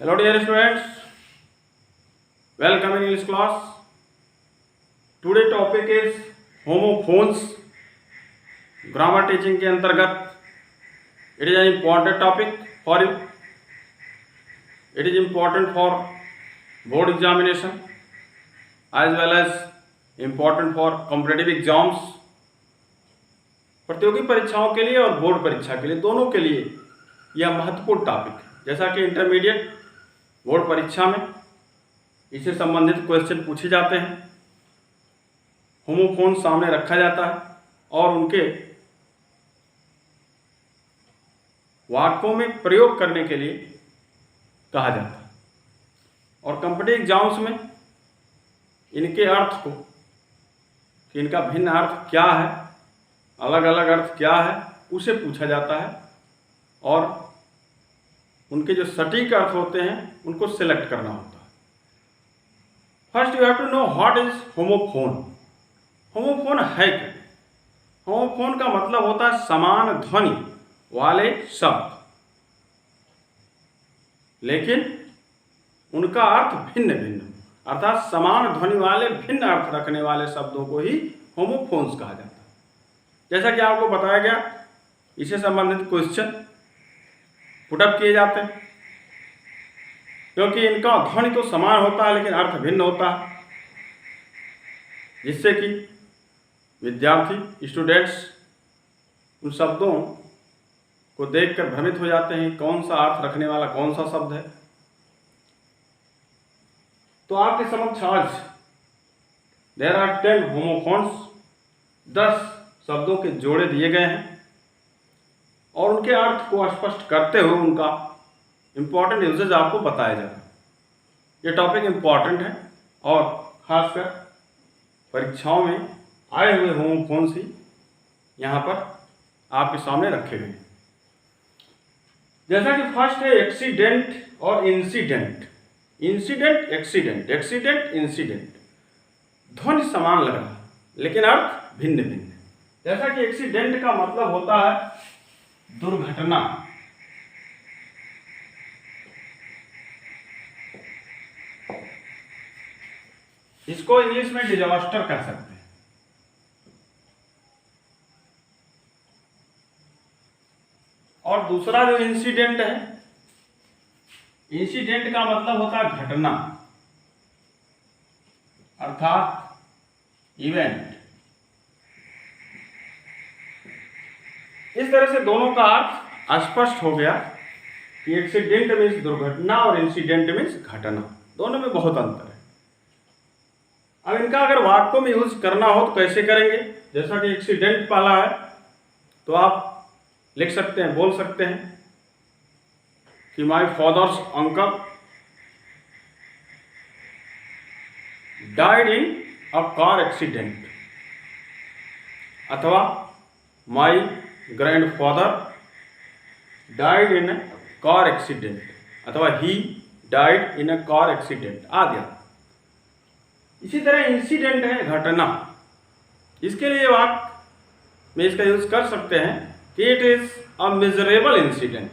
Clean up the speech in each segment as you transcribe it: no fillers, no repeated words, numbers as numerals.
Hello dear students, welcome in English class. Today topic is homophones. Grammar teaching के अंतर्गत it is an important topic for you. It is important for board examination as well as important for competitive exams. प्रतियोगी परीक्षाओं के लिए और board परीक्षा के लिए दोनों के लिए यह महत्वपूर्ण टॉपिक है। जैसा कि इंटरमीडिएट बोर्ड परीक्षा में इससे संबंधित क्वेश्चन पूछे जाते हैं, होमोफोन सामने रखा जाता है और उनके वाक्यों में प्रयोग करने के लिए कहा जाता है। और कॉम्पिटिटिव एग्जाम्स में इनके अर्थ को कि इनका भिन्न अर्थ क्या है, अलग अलग अर्थ क्या है, उसे पूछा जाता है और उनके जो सटीक अर्थ होते हैं उनको सिलेक्ट करना होता है। First you have to know what is homophone. Homophone है क्या? होमोफोन का मतलब होता है समान ध्वनि वाले शब्द, लेकिन उनका अर्थ भिन्न भिन्न, अर्थात समान ध्वनि वाले भिन्न अर्थ रखने वाले शब्दों को ही होमोफोन्स कहा जाता है। जैसा कि आपको बताया गया, इससे संबंधित क्वेश्चन पुटअप किए जाते हैं, क्योंकि इनका ध्वनि तो समान होता है लेकिन अर्थ भिन्न होता है, जिससे कि विद्यार्थी स्टूडेंट्स उन शब्दों को देखकर भ्रमित हो जाते हैं कौन सा अर्थ रखने वाला कौन सा शब्द है। तो आपके समक्ष आज देयर आर 10 होमोफोन्स, 10 शब्दों के जोड़े दिए गए हैं और उनके अर्थ को स्पष्ट करते हुए उनका इम्पॉर्टेंट यूजेज आपको बताया जाएगा। ये टॉपिक इम्पॉर्टेंट है और खासकर परीक्षाओं में आए हुए होमोफोन्स ही यहाँ पर आपके सामने रखे गए। जैसा कि फर्स्ट है एक्सीडेंट और incident. Incident, accident, accident, incident, ध्वनि समान लग रहा है लेकिन अर्थ भिन्न भिन्न है। जैसा कि एक्सीडेंट का मतलब होता है दुर्घटना, इसको इंग्लिश में डिजास्टर कह सकते हैं। और दूसरा जो इंसिडेंट है, इंसिडेंट का मतलब होता है घटना अर्थात इवेंट। इस तरह से दोनों का अर्थ स्पष्ट हो गया कि एक्सीडेंट मीन्स दुर्घटना और इंसिडेंट मीन्स घटना, दोनों में बहुत अंतर है। अब इनका अगर वाक्यों में यूज करना हो तो कैसे करेंगे? जैसा कि एक्सीडेंट पहला है तो आप लिख सकते हैं, बोल सकते हैं कि my father's uncle died in a car accident, अथवा my grandfather died in a car accident, अथवा he died in a car accident आदि। इसी तरह इंसिडेंट है घटना, इसके लिए वाक्य में इसका यूज कर सकते हैं कि it is a miserable incident,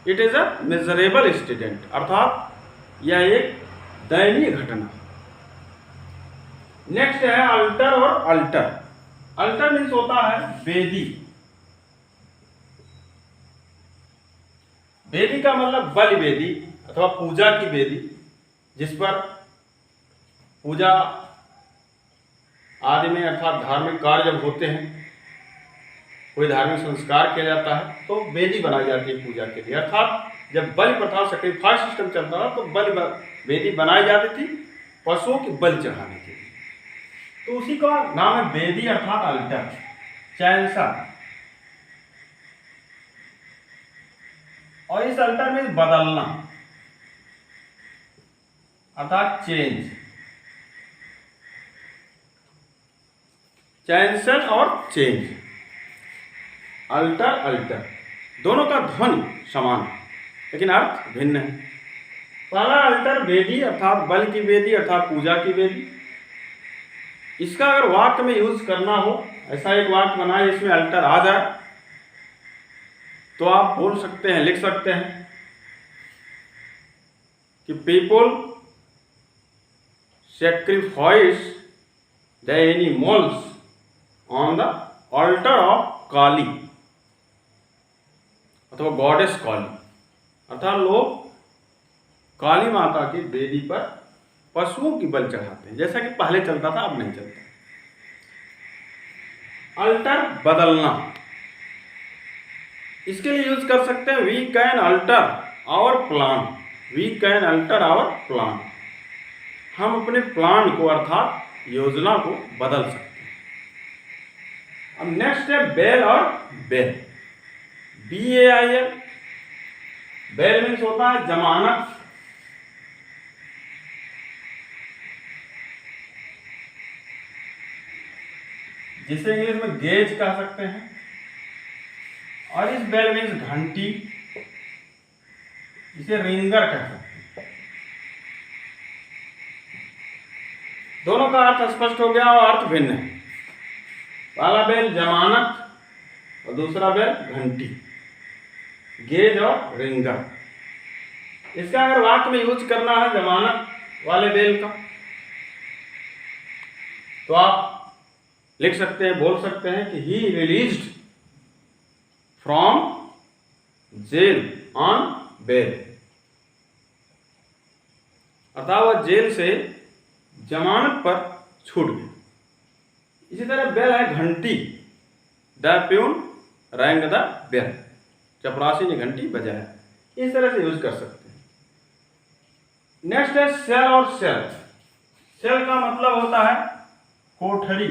it is a miserable incident, अर्थात यह एक दयनीय घटना। नेक्स्ट है अल्टर और अल्टर। अल्टर मीन्स होता है वेदी। वेदी का मतलब बलि वेदी अथवा पूजा की वेदी, जिस पर पूजा आदि में अर्थात धार्मिक कार्य जब होते हैं, कोई धार्मिक संस्कार किया जाता है तो वेदी बनाई जाती है पूजा के लिए। अर्थात जब बलि प्रथा सैक्रिफाइस सिस्टम चलता था तो वेदी बनाई जाती थी पशुओं की बलि चढ़ाने के लिए, तो उसी का नाम है वेदी अर्थात अल्टर, चैंसर। और इस अल्टर में बदलना अर्थात चेंज, चैंसल और चेंज, अल्टर अल्टर, दोनों का ध्वनि समान लेकिन अर्थ भिन्न है। पहला अल्टर वेदी अर्थात बल की वेदी अर्थात पूजा की वेदी। इसका अगर वाक्य में यूज करना हो, ऐसा एक वाक्य बनाए इसमें अल्टर आ जाए, तो आप बोल सकते हैं, लिख सकते हैं कि people sacrifice the animals on the altar of काली अथवा गॉडेस काली, अर्थात लोग काली माता की वेदी पर पशुओं की बलि चढ़ाते हैं, जैसा कि पहले चलता था, अब नहीं चलता। अल्टर बदलना, इसके लिए यूज कर सकते हैं we can alter our plan, we can alter our plan, हम अपने प्लान को अर्थात योजना को बदल सकते हैं। अब नेक्स्ट है बेल और बेल, BAIL, बेल मीन्स होता है जमानत, जिसे इंग्लिश में गेज कह सकते हैं, और इस बेल मीन्स घंटी, इसे रिंगर कह सकते हैं। दोनों का अर्थ स्पष्ट हो गया और अर्थ भिन्न है। पहला बेल जमानत और दूसरा बेल घंटी, गेज और रिंगर। इसका अगर वाक्य में यूज करना है जमानत वाले बेल का, तो आप लिख सकते हैं, बोल सकते हैं कि he released from jail on bail, अर्थात वह जेल से जमानत पर छूट गए। इसी तरह बेल है घंटी, the peon rang the bell, चपरासी ने घंटी बजाया, इस तरह से यूज कर सकते हैं। नेक्स्ट है सेल और सेल। सेल का मतलब होता है कोठरी,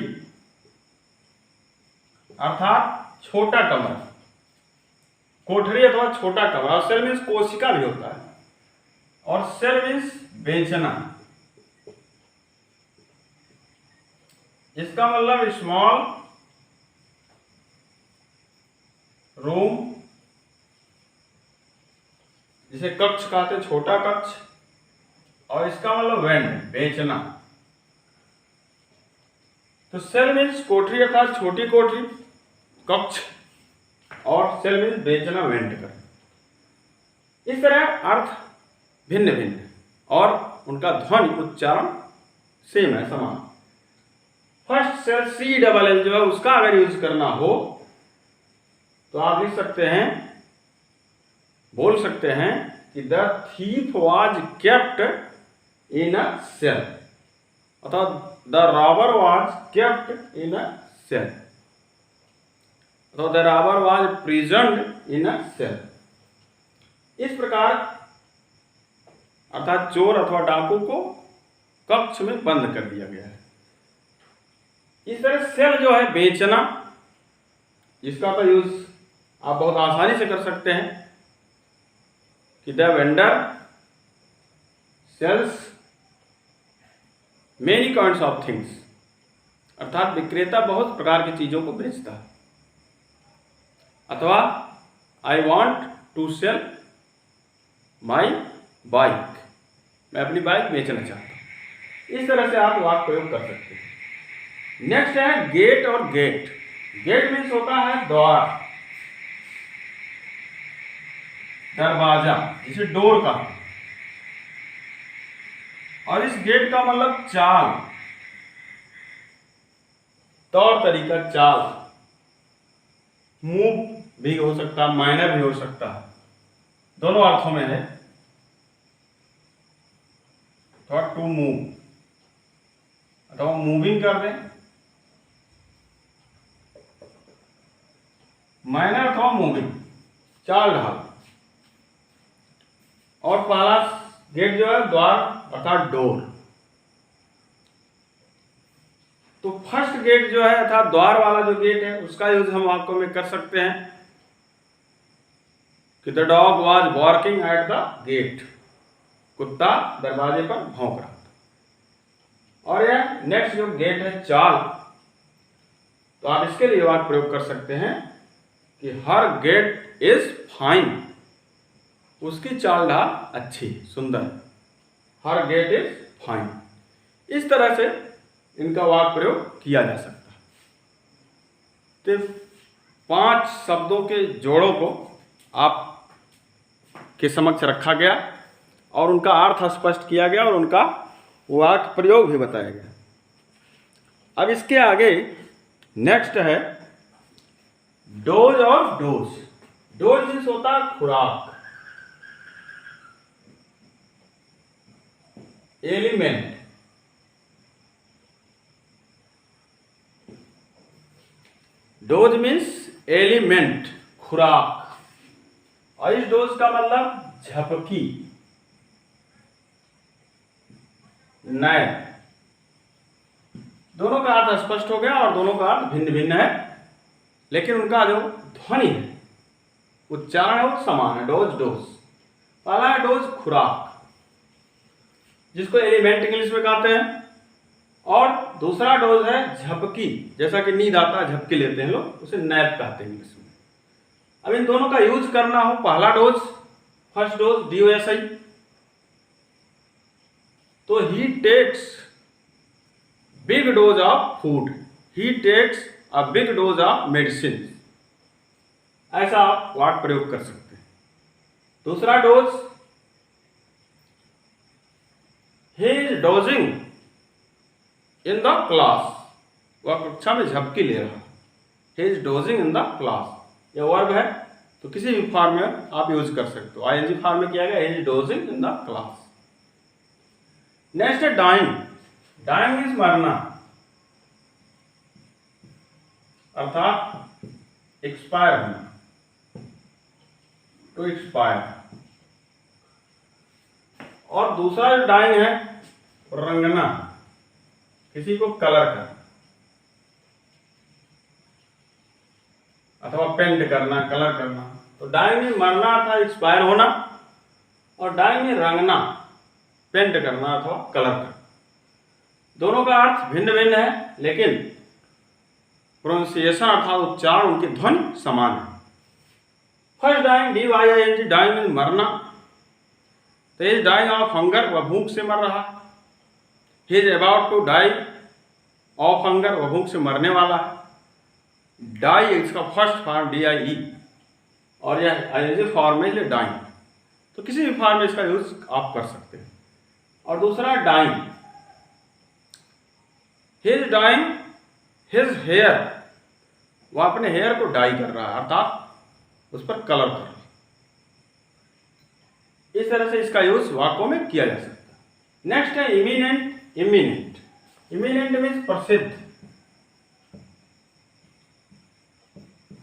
अर्थात छोटा कमरा, कोठरी अथवा छोटा कमरा। और सेल मीन्स कोशिका भी होता है, और सेल मीन्स बेचना, इसका मतलब स्मॉल रूम, जिसे कक्ष कहते हैं, छोटा कक्ष, और इसका मतलब वेंड, बेचना। तो सेल मीन्स कोठरी अर्थात छोटी कोठरी, कक्ष, और सेल मीन्स बेचना, वेंड कर। इस तरह अर्थ भिन्न भिन्न है और उनका ध्वनि उच्चारण सेम है, समान। फर्स्ट सेल CLL जो है उसका अगर यूज करना हो तो आप लिख सकते हैं, बोल सकते हैं कि the thief was kept in a cell, अर्थात the robber was kept in a cell, अर्थात the robber was prisoned in a cell. इस प्रकार अर्थात चोर अथवा डाकू को कक्ष में बंद कर दिया गया है। इस तरह सेल जो है बेचना, इसका तो यूज आप बहुत आसानी से कर सकते हैं कि the vendor sells many kinds of things, अर्थात विक्रेता बहुत प्रकार की चीजों को बेचता है। अथवा I want to sell my bike, मैं अपनी बाइक बेचना चाहता हूं। इस तरह से आप वाक्य प्रयोग कर सकते हैं। नेक्स्ट है गेट और गेट। गेट मीन्स होता है द्वार, दरवाजा, जिसे डोर का, और इस गेट का मतलब चाल, तौर तरीका, चाल, मूव भी हो सकता है, माइनर भी हो सकता है, दोनों अर्थों में है। अथवा टू मूव, अथवा मूविंग कर दें, माइनर अथवा मूविंग, चाल ढाल। और पहला गेट जो है द्वार अर्थात डोर। तो फर्स्ट गेट जो है अर्थात द्वार वाला जो गेट है उसका यूज हम वाक्यों में कर सकते हैं कि the dog was barking at the gate, कुत्ता दरवाजे पर भौंक रहा था। और यह नेक्स्ट जो गेट है चाल, तो आप इसके लिए वाक्य प्रयोग कर सकते हैं कि हर गेट इज फाइन, उसकी चाल ढाल अच्छी, सुंदर, हर गेट इज फाइन। इस तरह से इनका वाक्य प्रयोग किया जा सकता है। तो 5 शब्दों के जोड़ों को आप के समक्ष रखा गया। और उनका अर्थ स्पष्ट किया गया और उनका वाक्य प्रयोग भी बताया गया। अब इसके आगे नेक्स्ट है डोज और डोज। डोज मीन्स होता है खुराक, एलिमेंट। डोज मीन्स एलिमेंट, खुराक। और इस डोज का मतलब झपकी, नए। दोनों का अर्थ स्पष्ट हो गया और दोनों का अर्थ भिन्न भिन्न है, लेकिन उनका जो ध्वनि है, उच्चारण है, वो समान है। Dose dose. पहला है डोज खुराक, जिसको एलिमेंट इंग्लिश में कहते हैं, और दूसरा डोज है झपकी, जैसा कि नींद आता है झपकी लेते हैं लोग, उसे नैप कहते हैं इंग्लिश में। अब इन दोनों का यूज करना हो, पहला डोज, फर्स्ट डोज DOSI, तो he takes big dose of food, he takes a big dose of medicine, ऐसा आप वाक्य प्रयोग कर सकते हैं। दूसरा doze, he is dozing in the class, वह कक्षा में झपकी ले रहा। He is dozing in the class, यह वर्ब है तो किसी भी फॉर्म में आप यूज कर सकते हो। ING फॉर्म में किया गया, ही is dozing in the class. Next है डाइंग। डाइंग मीन्स मरना, अर्थात एक्सपायर होना, टू एक्सपायर। और दूसरा जो डाइंग है, रंगना, किसी को कलर करना अथवा पेंट करना, कलर करना। तो डाइंग में मरना था एक्सपायर होना, और डाइंग में रंगना, पेंट करना अथवा कलर करना। दोनों का अर्थ भिन्न भिन्न है, लेकिन प्रोनाउंसिएशन अर्थात उच्चारण, उनकी ध्वनि समान है। फर्स्ट डाइंग, DYING, डाइंग में मरना। तो इज डाइंग ऑफ हंगर, वह भूख से मर रहा। He is about to die of hunger, वह भूख से मरने वाला है। डाई इसका फर्स्ट फॉर्म DIE, और यह ING फॉर्म में डाइंग। तो किसी भी फॉर्म में इसका यूज आप कर सकते हैं। और दूसरा dyeing, he is dyeing his hair, वह अपने हेयर को डाई कर रहा है, अर्थात उस पर कलर कर रहा है। इस तरह से इसका यूज वाक्यों में किया जा सकता है। नेक्स्ट है इमिनेंट। इमिनेंट, इमिनेंट मीन्स प्रसिद्ध,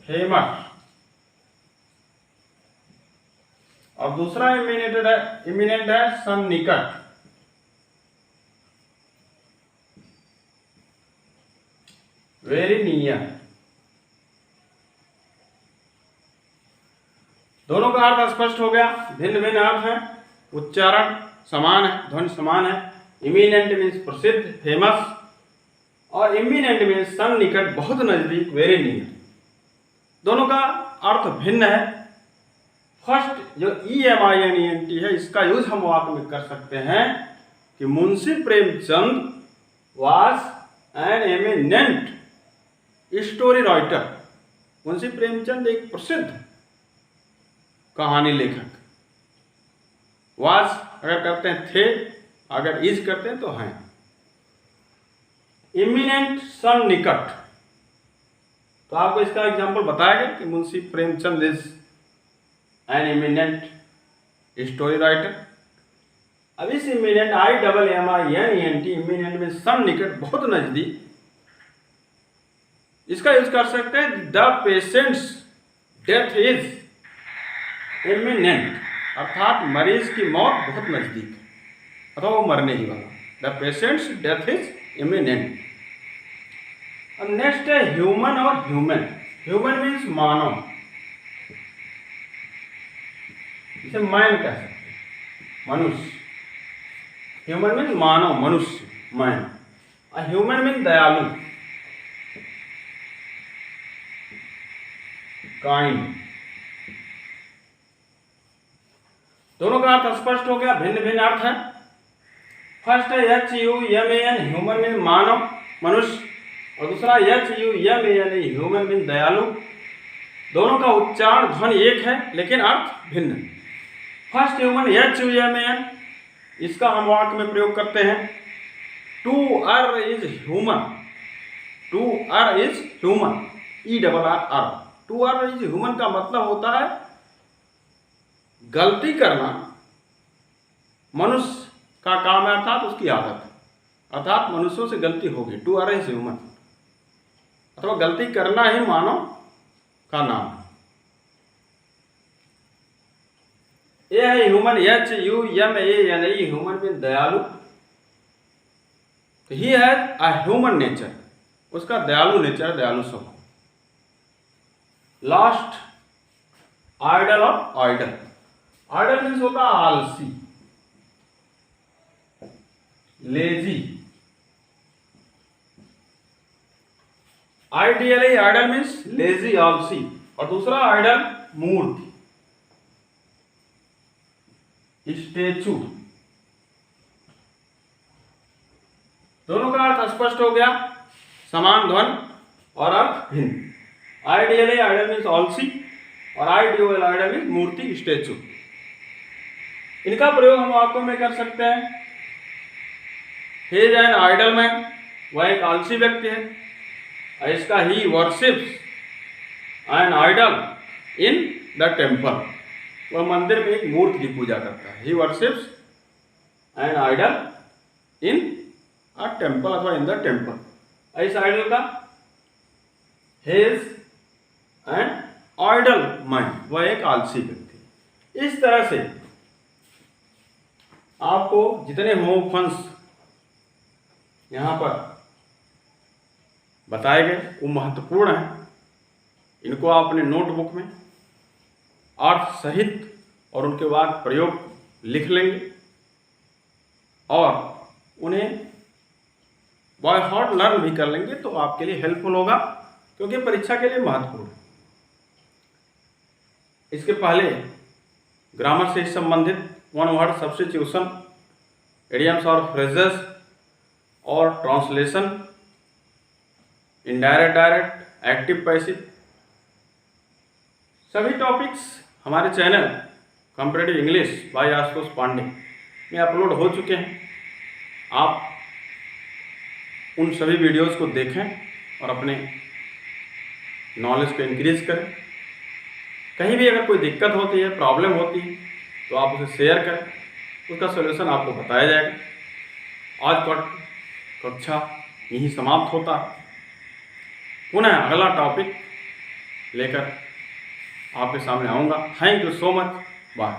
फेमस। और दूसरा इमिनेंट है सन्निकट, वेरी नियर। दोनों का अर्थ स्पष्ट हो गया, भिन्न भिन्न अर्थ है, उच्चारण समान है, ध्वनि समान है। इमिनेंट मीन्स प्रसिद्ध, फेमस, और इमिनेंट मीन्स सन्निकट, बहुत नजदीक, वेरी नियर। दोनों का अर्थ भिन्न है। फर्स्ट जो EMINENT है, इसका यूज हम वाक्य में कर सकते हैं कि Munshi Premchand was an eminent story writer. Munshi Premchand एक प्रसिद्ध कहानी लेखक। वाज अगर करते हैं थे, अगर इज करते हैं तो हैं। इमिनेंट, सन्निकट, तो आपको इसका एग्जाम्पल बताया गया कि Munshi Premchand is an eminent story writer. अब इस इमिनेंट, IMMINENT, इमिनेंट में सन्निकट, बहुत नजदीक, इसका यूज कर सकते हैं the patient's death is imminent, अर्थात मरीज की मौत बहुत नजदीक है अथवा वो मरने ही वाला। The patient's death is imminent. अब नेक्स्ट है ह्यूमन और ह्यूमन। ह्यूमन मीन्स मानव, इसे मैन कह सकते हैं, मनुष्य। ह्यूमन मीन्स मानव, मनुष्य, मैन। और ह्यूमन मीन्स दयालु, काइंड। दोनों का अर्थ स्पष्ट हो गया, भिन्न भिन्न अर्थ है। फर्स्ट है HUMAN, ह्यूमन मीन मानव, मनुष्य, और दूसरा HUMANE, ह्यूमन मीन दयालु। दोनों का उच्चारण ध्वनि एक है, लेकिन अर्थ भिन्न। फर्स्ट ह्यूमन HUMAN, इसका हम वाक्य में प्रयोग करते हैं to err is human. To err is human, ERR। To err is human का मतलब होता है गलती करना मनुष्य का काम है, अर्थात उसकी आदत, अर्थात मनुष्यों से गलती होगी। टू अर्र इज ह्यूमन, अथवा गलती करना ही मानव का नाम है। ये है ह्यूमन, HUMAN, ह्यूमन मीन दयालु। He has a humane nature, उसका दयालु नेचर, दयालु स्वभाव। लास्ट, आइडल और आइडल। आइडल मीन्स होता है आलसी, lazy. Ideally idle means lazy, आलसी, और दूसरा आइडल मूर्ति, स्टेचू। दोनों का अर्थ स्पष्ट हो गया, समान ध्वनि और अर्थ भिन्न। आइडियली आइडल मीन्स आलसी और आइडियल आइडल मीन्स मूर्ति, स्टेचू। इनका प्रयोग हम वाक्यों में कर सकते हैं। He is an idle man, वह एक आलसी व्यक्ति है। इसका he worships an idol in the temple, वह मंदिर में एक मूर्ति की पूजा करता है। He worships an idol in a temple अथवा इन द टेम्पल। इस आइडल का he is an idle man, वह एक आलसी व्यक्ति। इस तरह से आपको जितने होम फंक्स यहाँ पर बताए गए वो महत्वपूर्ण हैं। इनको आप अपने नोटबुक में अर्थ सहित और उनके बाद प्रयोग लिख लेंगे और उन्हें बाय हार्ट लर्न भी कर लेंगे, तो आपके लिए हेल्पफुल होगा, क्योंकि परीक्षा के लिए महत्वपूर्ण है। इसके पहले ग्रामर से संबंधित वन वर्ड सब्स्टिट्यूशन, इडियम्स और फ्रेजेस और translation, indirect, direct, active, passive, सभी टॉपिक्स हमारे channel competitive English by Ashutosh Pandey में अपलोड हो चुके हैं। आप उन सभी वीडियोस को देखें और अपने नॉलेज को इंक्रीज करें। कहीं भी अगर कोई दिक्कत होती है, प्रॉब्लम होती है, तो आप उसे शेयर करें, उसका सलूशन आपको बताया जाएगा। आज का कक्षा यही समाप्त होता है। पुनः अगला टॉपिक लेकर आपके सामने आऊँगा। Thank you so much, bye.